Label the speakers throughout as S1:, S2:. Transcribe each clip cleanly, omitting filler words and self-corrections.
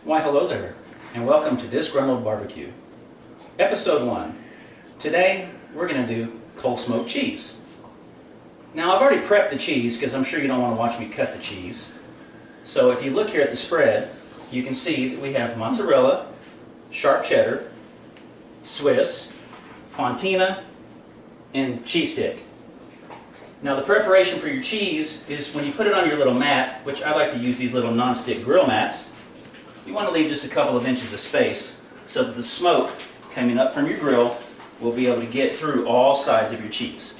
S1: Why hello there, and welcome to Disgruntled Barbecue. Episode 1. Today we're going to do cold smoked cheese. Now I've already prepped the cheese because I'm sure you don't want to watch me cut the cheese. So if you look here at the spread, you can see that we have mozzarella, sharp cheddar, Swiss, Fontina, and cheese stick. Now the preparation for your cheese is when you put it on your little mat, which I like to use these little non-stick grill mats, you want to leave just a couple of inches of space so that the smoke coming up from your grill will be able to get through all sides of your cheese.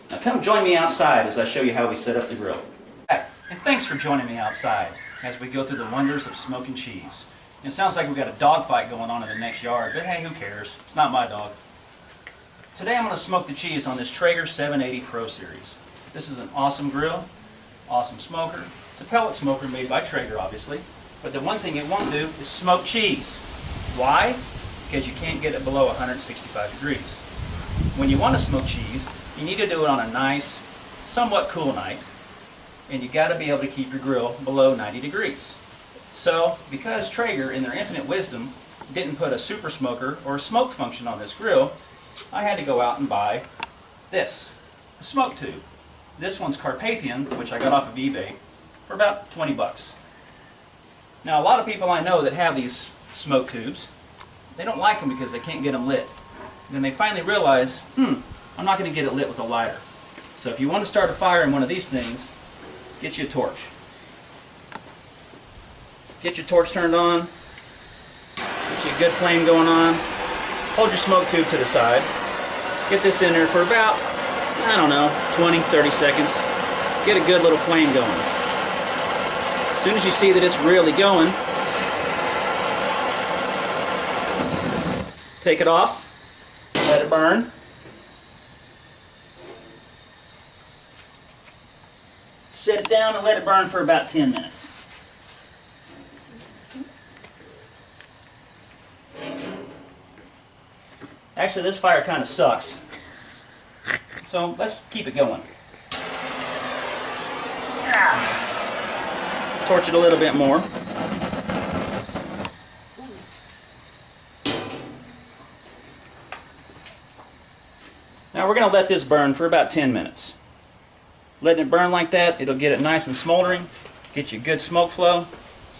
S1: Now come join me outside as I show you how we set up the grill. And thanks for joining me outside as we go through the wonders of smoking cheese. It sounds like we've got a dog fight going on in the next yard, but hey, who cares? It's not my dog. Today I'm going to smoke the cheese on this Traeger 780 Pro Series. This is an awesome grill, awesome smoker. It's a pellet smoker made by Traeger, obviously. But the one thing it won't do is smoke cheese. Why? Because you can't get it below 165 degrees. When you want to smoke cheese, you need to do it on a nice, somewhat cool night. And you got to be able to keep your grill below 90 degrees. So, because Traeger, in their infinite wisdom, didn't put a super smoker or a smoke function on this grill, I had to go out and buy this, a smoke tube. This one's Carpathian, which I got off of eBay, for about 20 bucks. Now a lot of people I know that have these smoke tubes, they don't like them because they can't get them lit. And then they finally realize, I'm not going to get it lit with a lighter. So if you want to start a fire in one of these things, get you a torch. Get your torch turned on, get you a good flame going on. Hold your smoke tube to the side. Get this in there for about, 20, 30 seconds. Get a good little flame going. As soon as you see that it's really going, take it off, let it burn. Set it down and let it burn for about 10 minutes. Actually, this fire kind of sucks, so let's keep it going. Torch it a little bit more. Now we're going to let this burn for about 10 minutes. Letting it burn like that, it'll get it nice and smoldering, get you a good smoke flow.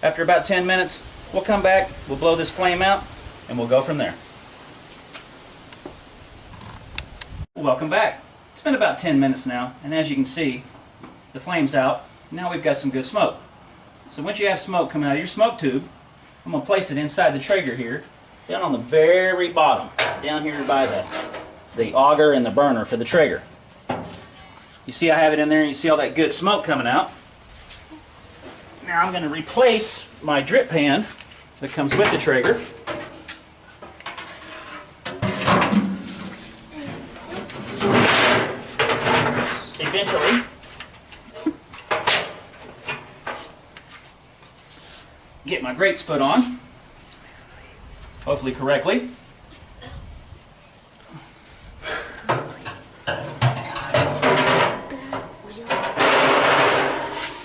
S1: After about 10 minutes, we'll come back, we'll blow this flame out, and we'll go from there. Welcome back. It's been about 10 minutes now, and as you can see, the flame's out. Now we've got some good smoke. So once you have smoke coming out of your smoke tube, I'm going to place it inside the Traeger here, down on the very bottom, down here by the auger and the burner for the Traeger. You see I have it in there, and you see all that good smoke coming out. Now I'm going to replace my drip pan that comes with the Traeger. Eventually, get my grates put on, hopefully correctly.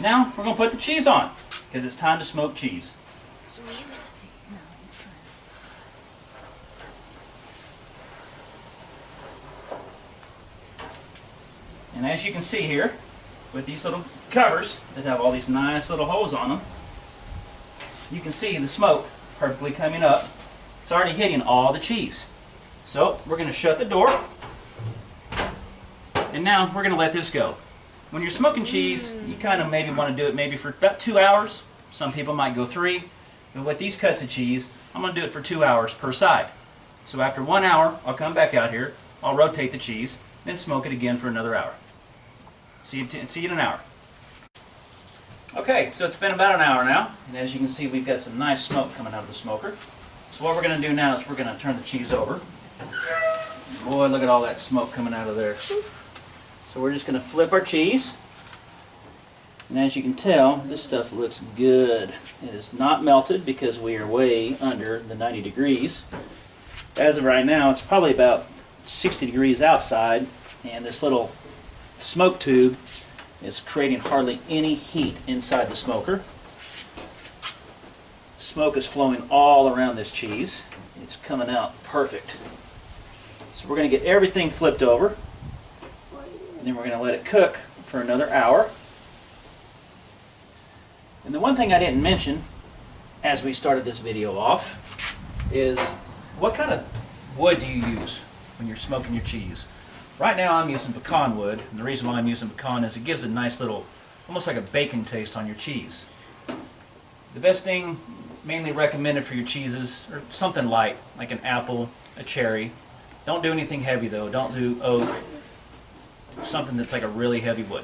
S1: Now we're going to put the cheese on, because it's time to smoke cheese. And as you can see here, with these little covers that have all these nice little holes on them, you can see the smoke perfectly coming up. It's already hitting all the cheese. So we're going to shut the door, and now we're going to let this go. When you're smoking cheese, you kind of maybe want to do it maybe for about 2 hours. Some people might go 3. But with these cuts of cheese, I'm going to do it for 2 hours per side. So after 1 hour, I'll come back out here, I'll rotate the cheese, then smoke it again for another hour. See you in an hour. Okay, so it's been about an hour now, and as you can see, we've got some nice smoke coming out of the smoker. So what we're going to do now is we're going to turn the cheese over. Boy, look at all that smoke coming out of there. So we're just going to flip our cheese, and as you can tell, this stuff looks good. It is not melted because we are way under the 90 degrees. As of right now, it's probably about 60 degrees outside, and this little smoke tube is creating hardly any heat inside the smoker. smoke is flowing all around this cheese. It's coming out perfect. So we're going to get everything flipped over, and then we're going to let it cook for another hour. And the one thing I didn't mention as we started this video off is what kind of wood do you use when you're smoking your cheese? Right now I'm using pecan wood, and the reason why I'm using pecan is it gives a nice little, almost like a bacon taste on your cheese. The best thing mainly recommended for your cheeses are something light, like an apple, a cherry. Don't do anything heavy though. Don't do oak. Something that's like a really heavy wood.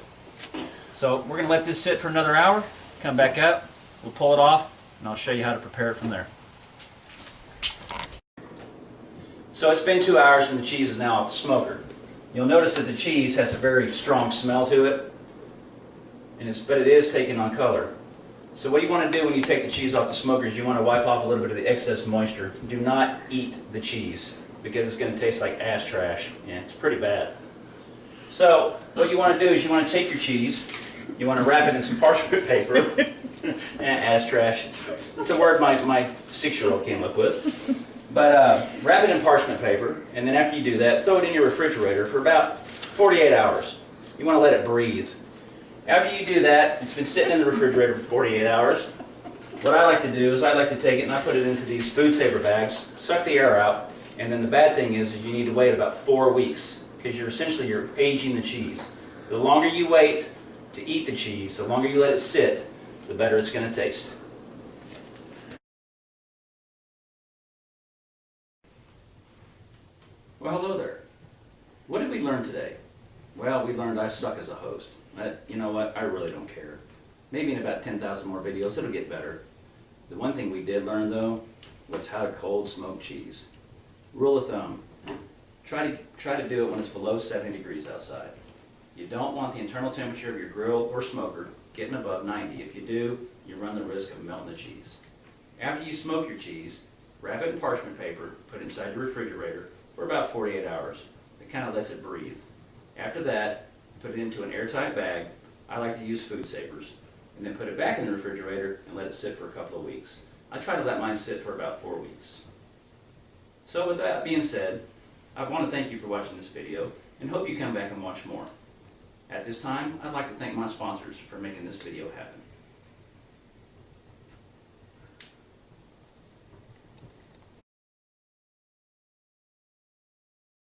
S1: So we're going to let this sit for another hour, come back up, we'll pull it off, and I'll show you how to prepare it from there. So it's been 2 hours and the cheese is now off the smoker. You'll notice that the cheese has a very strong smell to it, but it is taking on color. So what you want to do when you take the cheese off the smoker is you want to wipe off a little bit of the excess moisture. Do not eat the cheese because it's going to taste like ass trash. Yeah, it's pretty bad. So what you want to do is you want to take your cheese, you want to wrap it in some parchment paper. Ass trash, it's a word my 6-year-old came up with. But wrap it in parchment paper, and then after you do that, throw it in your refrigerator for about 48 hours. You want to let it breathe. After you do that, it's been sitting in the refrigerator for 48 hours. What I like to do is I like to take it and I put it into these food saver bags, suck the air out, and then the bad thing is you need to wait about 4 weeks because you're aging the cheese. The longer you wait to eat the cheese, the longer you let it sit, the better it's going to taste. Well, hello there. What did we learn today? Well, we learned I suck as a host. But you know what? I really don't care. Maybe in about 10,000 more videos, it'll get better. The one thing we did learn, though, was how to cold smoke cheese. Rule of thumb, try to do it when it's below 70 degrees outside. You don't want the internal temperature of your grill or smoker getting above 90. If you do, you run the risk of melting the cheese. After you smoke your cheese, wrap it in parchment paper, put it inside your refrigerator for about 48 hours. It kind of lets it breathe. After that, put it into an airtight bag. I like to use food savers. And then put it back in the refrigerator and let it sit for a couple of weeks. I try to let mine sit for about 4 weeks. So with that being said, I want to thank you for watching this video and hope you come back and watch more. At this time, I'd like to thank my sponsors for making this video happen.